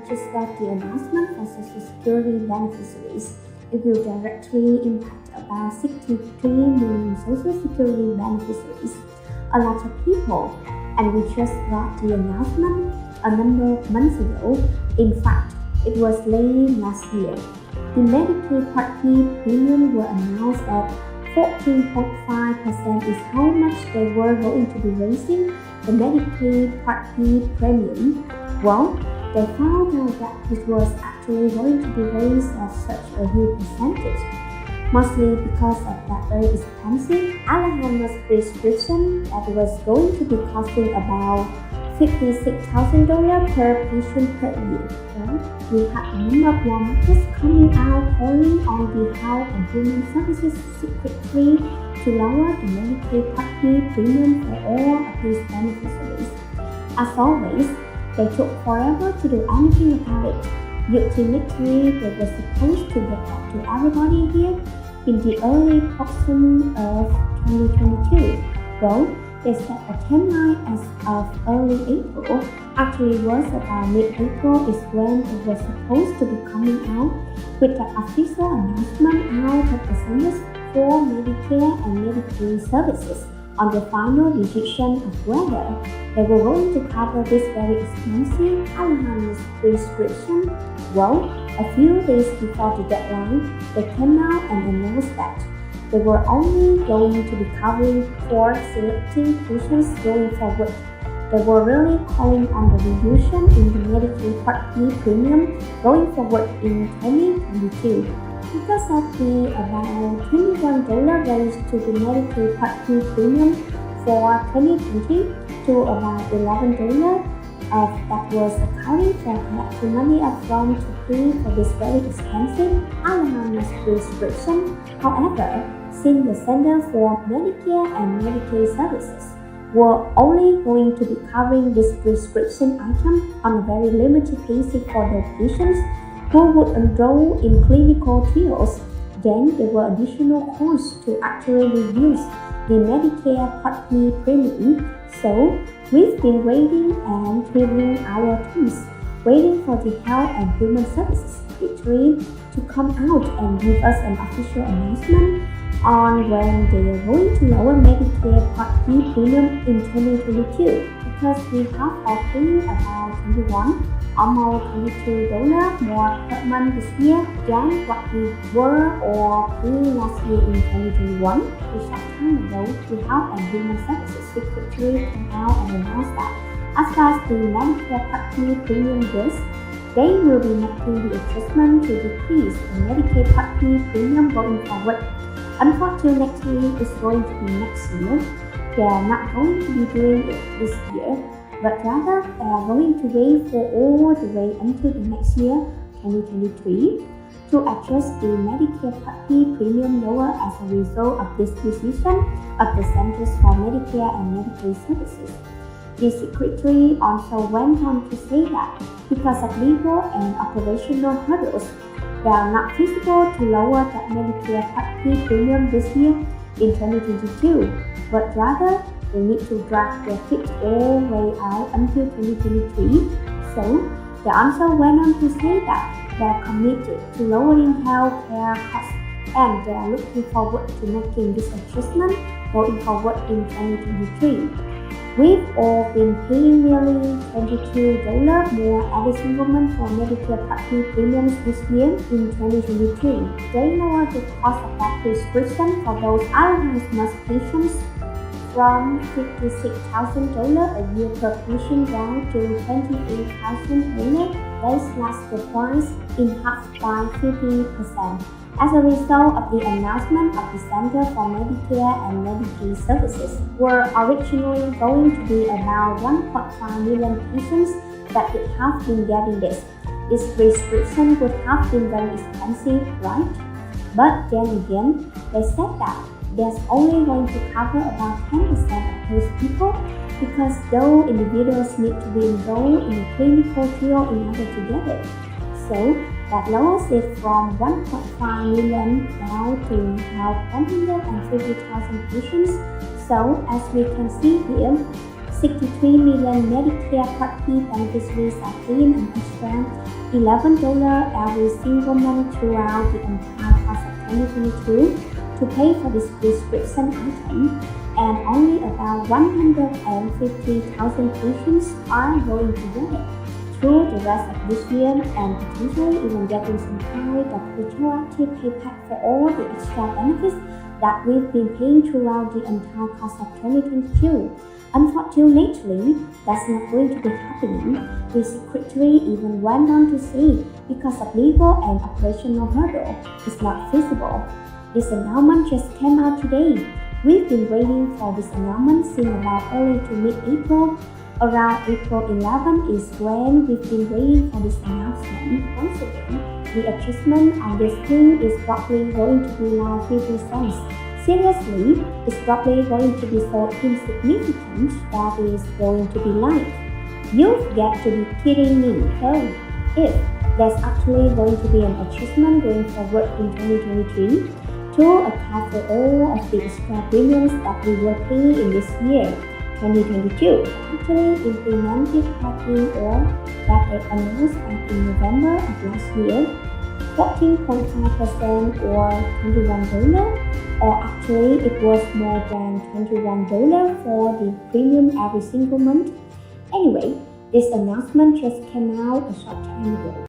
just that the announcement for Social Security beneficiaries, it will directly impact about 63 million Social Security beneficiaries, a lot of people, and we just got the announcement a number of months ago. In fact, it was late last year. The Medicaid Part B premium were announced at 14.5% is how much they were going to be raising the Medicaid Part B premium. Well, they found out that it was actually going to be raised at such a huge percentage, mostly because of that very expensive Alzheimer's prescription that was going to be costing about $56,000 per patient per year. Well, we had a number of lawmakers coming out calling on the Health and Human Services Secretary to lower the Medicaid Part B premium for all of these beneficiaries. As always, they took forever to do anything about it. Ultimately, they were supposed to get back to everybody here in the early portion of 2022. Well, they set a timeline as of early April. Actually, was about mid-April is when it was supposed to be coming out with the official announcement out of the Centers for Medicare and Medicaid Services on the final decision of whether they were going to cover this very expensive Alzheimer's prescription. Well, a few days before the deadline, they came out and announced that they were only going to be covering for selecting patients going forward. They were really calling on the reduction in the Medicaid Part B premium going forward in 2022. Because of the about $21 raise to the Medicaid Part B premium for 2020 to about $11 that was accounting for collecting money upfront to pay for this very expensive Alzheimer's prescription. However, since the Center for Medicare and Medicaid Services were only going to be covering this prescription item on a very limited basis for those patients who would enroll in clinical trials, then there were additional costs to actually reduce the Medicare Part B premium. So we've been waiting and twiddling our thumbs, waiting for the Health and Human Services Secretary to come out and give us an official announcement on when they are going to lower Medicare Part B premium in 2022, because we have all paying about almost $22 more per month this year than what we were or paying last year in 2021. A short time ago, the Health and Human Services Secretary came out and announced that as far as the Medicare Part B premium goes, they will be making the adjustment to decrease the Medicaid Part B premium going forward. Unfortunately, it's going to be next year. They are not going to be doing it this year, but rather they are going to wait for all the way until the next year, 2023, to adjust the Medicare Part B premium lower as a result of this decision of the Centers for Medicare and Medicaid Services. The Secretary also went on to say that because of legal and operational hurdles, they are not feasible to lower that Medicare Part B premium this year in 2022, but rather they need to drag their feet all the way out until 2023. So they also went on to say that they are committed to lowering health care costs and they are looking forward to making this adjustment going forward in 2023. We've all been paying nearly $22 more every single month for Medicare Part B premiums this year in 2023. They lowered the cost of that prescription for those Alzheimer's patients from $56,000 a year per patient down to $28,000. They slashed the price in half by 50%. As a result of the announcement of the Center for Medicare and Medicaid Services, were originally going to be about 1.5 million patients that would have been getting this. This prescription would have been very expensive, right? But then again, they said that there's only going to cover about 10% of those people because those individuals need to be enrolled in a clinical trial in order to get it. So that lowers it from 1.5 million down to about 150,000 patients. So as we can see here, 63 million Medicare Part B beneficiaries are paying an extra $11 every single month throughout the entire class of 2022 to pay for this prescription item, and only about 150,000 patients are going to get it through the rest of this year, and potentially even getting some kind of retroactive payback for all the extra benefits that we've been paying throughout the entire class of 2022. Unfortunately, that's not going to be happening. The Secretary even went on to say because of legal and operational hurdle, it's not feasible. This announcement just came out today. We've been waiting for this announcement since about early to mid-April. Around April 11 is when we've been waiting for this announcement. Once again, the adjustment on this thing is probably going to be now 3%. Seriously, it's probably going to be so insignificant that it's going to be like, you've got to be kidding me. So, if there's actually going to be an adjustment going forward in 2023 to account for all of the extra premiums that we will pay in this year, 2022, actually implemented back in or that it announced back in November of last year, 14.5% or $21, or actually it was more than $21 for the premium every single month. Anyway, this announcement just came out a short time ago.